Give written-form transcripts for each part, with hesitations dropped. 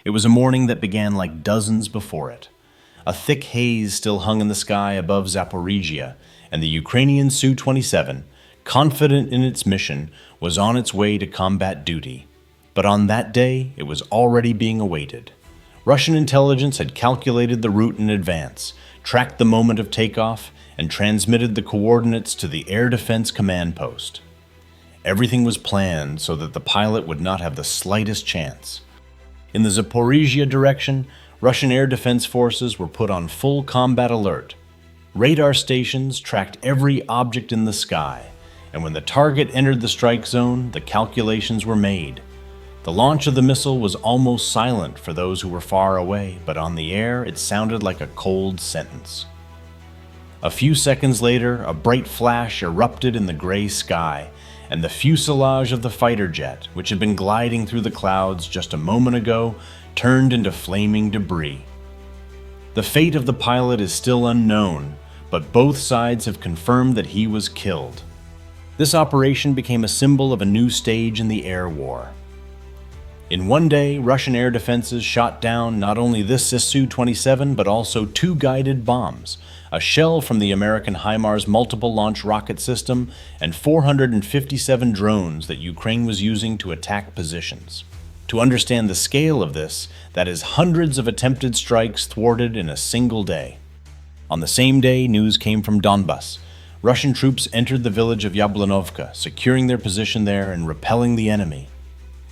It was a morning that began like dozens before it. A thick haze still hung in the sky above Zaporisia, and the Ukrainian Su-27, confident in its mission, was on its way to combat duty. But on that day, it was already being awaited. Russian intelligence had calculated the route in advance, tracked the moment of takeoff, and transmitted the coordinates to the Air Defense Command Post. Everything was planned so that the pilot would not have the slightest chance. In the Zaporisia direction, Russian air defense forces were put on full combat alert. Radar stations tracked every object in the sky, and when the target entered the strike zone, the calculations were made. The launch of the missile was almost silent for those who were far away, but on the air it sounded like a cold sentence. A few seconds later, a bright flash erupted in the gray sky, and the fuselage of the fighter jet, which had been gliding through the clouds just a moment ago, turned into flaming debris. The fate of the pilot is still unknown, but both sides have confirmed that he was killed. This operation became a symbol of a new stage in the air war. In one day, Russian air defenses shot down not only this Su-27 but also 2 guided bombs, a shell from the American HIMARS multiple launch rocket system, and 457 drones that Ukraine was using to attack positions. To understand the scale of this, that is hundreds of attempted strikes thwarted in a single day. On the same day, news came from Donbas. Russian troops entered the village of Yablanovka, securing their position there and repelling the enemy.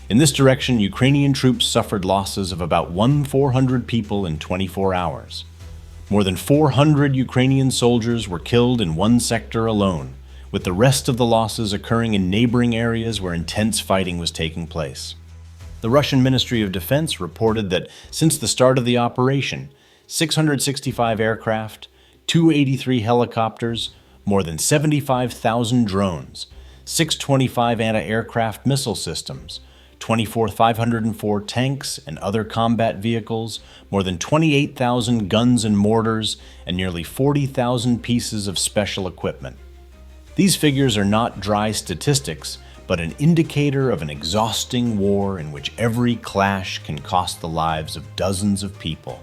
In this direction, Ukrainian troops suffered losses of about 400 people in 24 hours. More than 400 Ukrainian soldiers were killed in one sector alone, with the rest of the losses occurring in neighboring areas where intense fighting was taking place. The Russian Ministry of Defense reported that since the start of the operation, 665 aircraft, 283 helicopters, more than 75,000 drones, 625 anti-aircraft missile systems, 24,504 tanks and other combat vehicles, more than 28,000 guns and mortars, and nearly 40,000 pieces of special equipment. These figures are not dry statistics, but an indicator of an exhausting war in which every clash can cost the lives of dozens of people.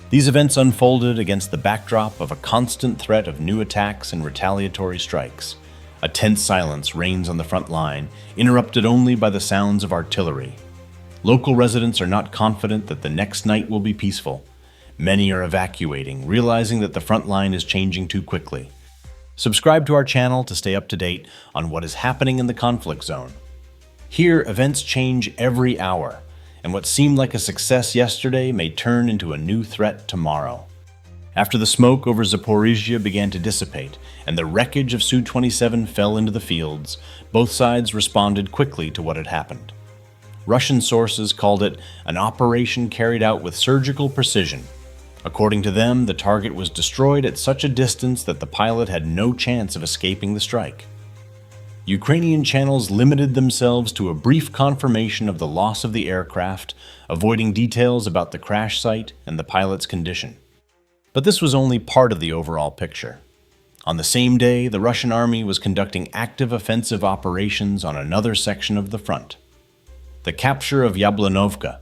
These events unfolded against the backdrop of a constant threat of new attacks and retaliatory strikes. A tense silence reigns on the front line, interrupted only by the sounds of artillery. Local residents are not confident that the next night will be peaceful. Many are evacuating, realizing that the front line is changing too quickly. Subscribe to our channel to stay up to date on what is happening in the conflict zone. Here, events change every hour, and what seemed like a success yesterday may turn into a new threat tomorrow. After the smoke over Zaporisia began to dissipate and the wreckage of Su-27 fell into the fields, both sides responded quickly to what had happened. Russian sources called it an operation carried out with surgical precision. According to them, the target was destroyed at such a distance that the pilot had no chance of escaping the strike. Ukrainian channels limited themselves to a brief confirmation of the loss of the aircraft, avoiding details about the crash site and the pilot's condition. But this was only part of the overall picture. On the same day, the Russian army was conducting active offensive operations on another section of the front. The capture of Yablanovka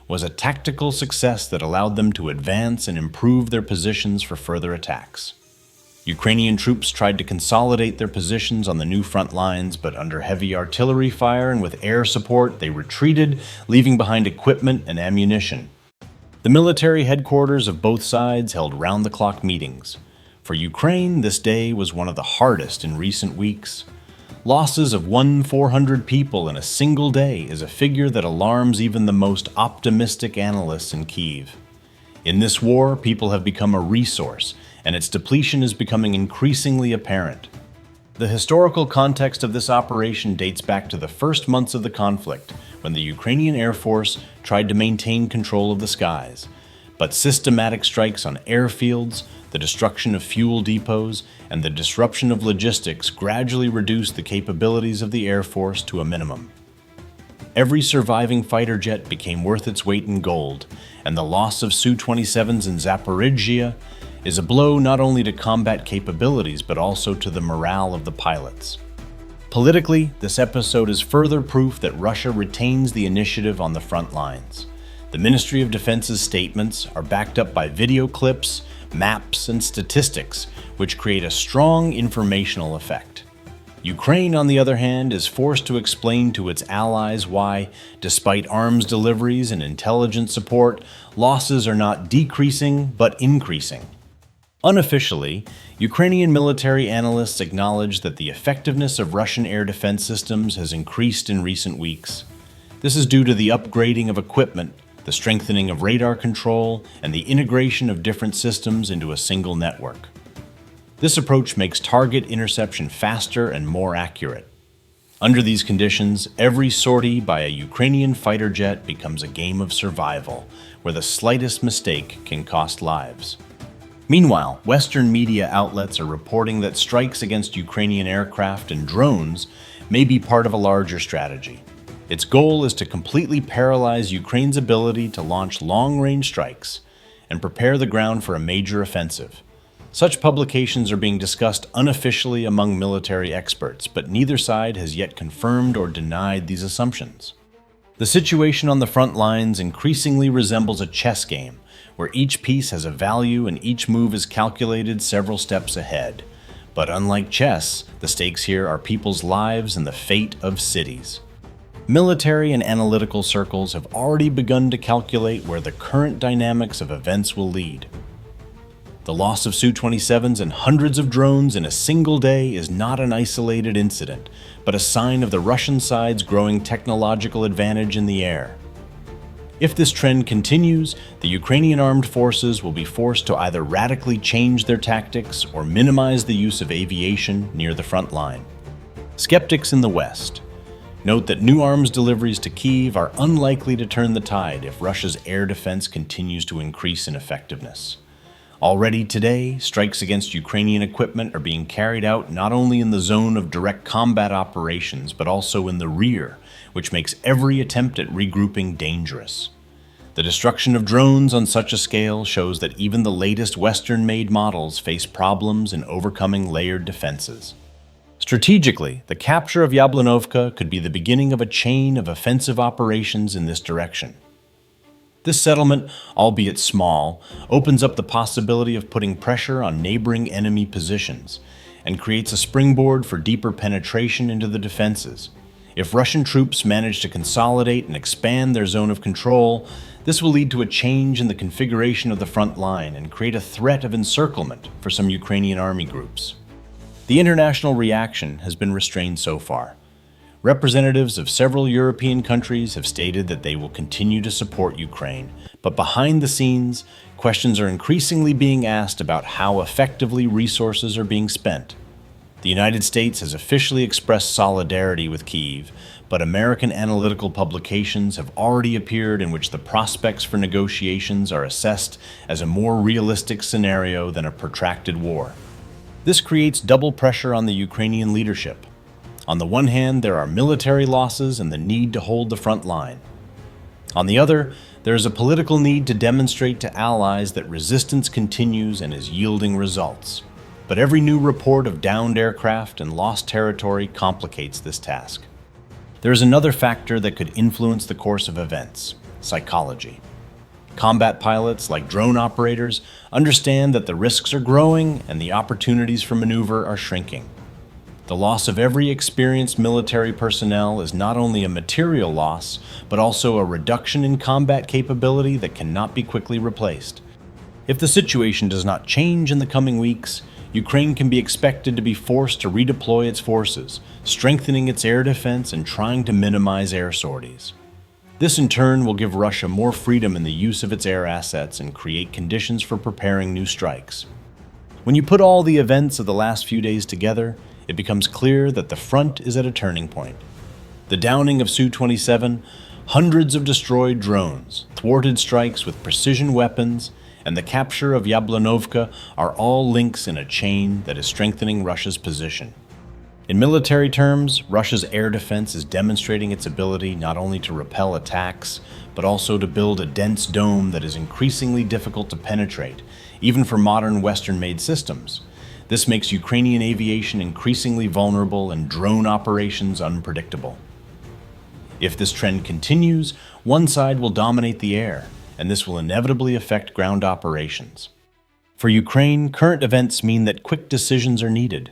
was a tactical success that allowed them to advance and improve their positions for further attacks. Ukrainian troops tried to consolidate their positions on the new front lines, but under heavy artillery fire and with air support, they retreated, leaving behind equipment and ammunition. The military headquarters of both sides held round-the-clock meetings. For Ukraine, this day was one of the hardest in recent weeks. Losses of 400 people in a single day is a figure that alarms even the most optimistic analysts in Kyiv. In this war, people have become a resource, and its depletion is becoming increasingly apparent. The historical context of this operation dates back to the first months of the conflict, when the Ukrainian Air Force tried to maintain control of the skies. But systematic strikes on airfields, the destruction of fuel depots, and the disruption of logistics gradually reduced the capabilities of the Air Force to a minimum. Every surviving fighter jet became worth its weight in gold, and the loss of Su-27s in Zaporisia is a blow not only to combat capabilities but also to the morale of the pilots. Politically, this episode is further proof that Russia retains the initiative on the front lines. The Ministry of Defense's statements are backed up by video clips, maps, and statistics, which create a strong informational effect. Ukraine, on the other hand, is forced to explain to its allies why, despite arms deliveries and intelligence support, losses are not decreasing but increasing. Unofficially, Ukrainian military analysts acknowledge that the effectiveness of Russian air defense systems has increased in recent weeks. This is due to the upgrading of equipment, the strengthening of radar control, and the integration of different systems into a single network. This approach makes target interception faster and more accurate. Under these conditions, every sortie by a Ukrainian fighter jet becomes a game of survival, where the slightest mistake can cost lives. Meanwhile, Western media outlets are reporting that strikes against Ukrainian aircraft and drones may be part of a larger strategy. Its goal is to completely paralyze Ukraine's ability to launch long-range strikes and prepare the ground for a major offensive. Such publications are being discussed unofficially among military experts, but neither side has yet confirmed or denied these assumptions. The situation on the front lines increasingly resembles a chess game, where each piece has a value and each move is calculated several steps ahead. But unlike chess, the stakes here are people's lives and the fate of cities. Military and analytical circles have already begun to calculate where the current dynamics of events will lead. The loss of Su-27s and hundreds of drones in a single day is not an isolated incident, but a sign of the Russian side's growing technological advantage in the air. If this trend continues, the Ukrainian armed forces will be forced to either radically change their tactics or minimize the use of aviation near the front line. Skeptics in the West note that new arms deliveries to Kyiv are unlikely to turn the tide if Russia's air defense continues to increase in effectiveness. Already today, strikes against Ukrainian equipment are being carried out not only in the zone of direct combat operations, but also in the rear, which makes every attempt at regrouping dangerous. The destruction of drones on such a scale shows that even the latest Western-made models face problems in overcoming layered defenses. Strategically, the capture of Yablanovka could be the beginning of a chain of offensive operations in this direction. This settlement, albeit small, opens up the possibility of putting pressure on neighboring enemy positions and creates a springboard for deeper penetration into the defenses. If Russian troops manage to consolidate and expand their zone of control, this will lead to a change in the configuration of the front line and create a threat of encirclement for some Ukrainian army groups. The international reaction has been restrained so far. Representatives of several European countries have stated that they will continue to support Ukraine, but behind the scenes, questions are increasingly being asked about how effectively resources are being spent. The United States has officially expressed solidarity with Kyiv, but American analytical publications have already appeared in which the prospects for negotiations are assessed as a more realistic scenario than a protracted war. This creates double pressure on the Ukrainian leadership. On the one hand, there are military losses and the need to hold the front line. On the other, there is a political need to demonstrate to allies that resistance continues and is yielding results. But every new report of downed aircraft and lost territory complicates this task. There is another factor that could influence the course of events: psychology. Combat pilots, like drone operators, understand that the risks are growing and the opportunities for maneuver are shrinking. The loss of every experienced military personnel is not only a material loss, but also a reduction in combat capability that cannot be quickly replaced. If the situation does not change in the coming weeks, Ukraine can be expected to be forced to redeploy its forces, strengthening its air defense and trying to minimize air sorties. This in turn will give Russia more freedom in the use of its air assets and create conditions for preparing new strikes. When you put all the events of the last few days together, it becomes clear that the front is at a turning point. The downing of Su-27, hundreds of destroyed drones, thwarted strikes with precision weapons, and the capture of Yablanovka are all links in a chain that is strengthening Russia's position. In military terms, Russia's air defense is demonstrating its ability not only to repel attacks, but also to build a dense dome that is increasingly difficult to penetrate, even for modern Western-made systems. This makes Ukrainian aviation increasingly vulnerable and drone operations unpredictable. If this trend continues, one side will dominate the air, and this will inevitably affect ground operations. For Ukraine, current events mean that quick decisions are needed.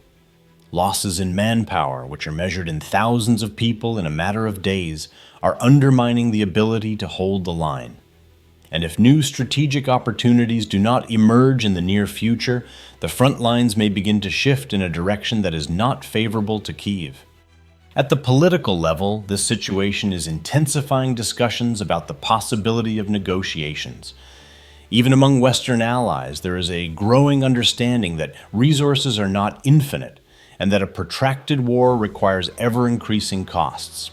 Losses in manpower, which are measured in thousands of people in a matter of days, are undermining the ability to hold the line. And if new strategic opportunities do not emerge in the near future, the front lines may begin to shift in a direction that is not favorable to Kyiv. At the political level, this situation is intensifying discussions about the possibility of negotiations. Even among Western allies, there is a growing understanding that resources are not infinite, and that a protracted war requires ever-increasing costs.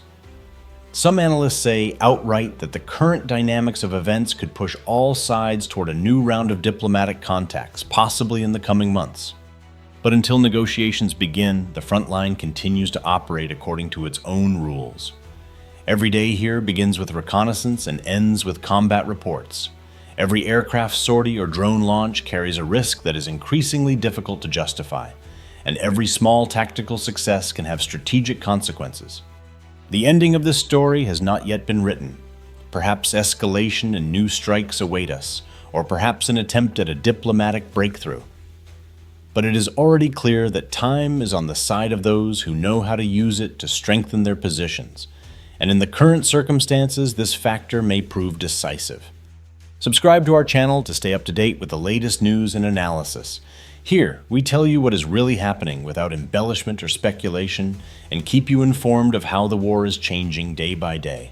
Some analysts say outright that the current dynamics of events could push all sides toward a new round of diplomatic contacts, possibly in the coming months. But until negotiations begin, the front line continues to operate according to its own rules. Every day here begins with reconnaissance and ends with combat reports. Every aircraft sortie or drone launch carries a risk that is increasingly difficult to justify, and every small tactical success can have strategic consequences. The ending of this story has not yet been written. Perhaps escalation and new strikes await us, or perhaps an attempt at a diplomatic breakthrough. But it is already clear that time is on the side of those who know how to use it to strengthen their positions, and in the current circumstances, this factor may prove decisive. Subscribe to our channel to stay up to date with the latest news and analysis. Here, we tell you what is really happening without embellishment or speculation, and keep you informed of how the war is changing day by day.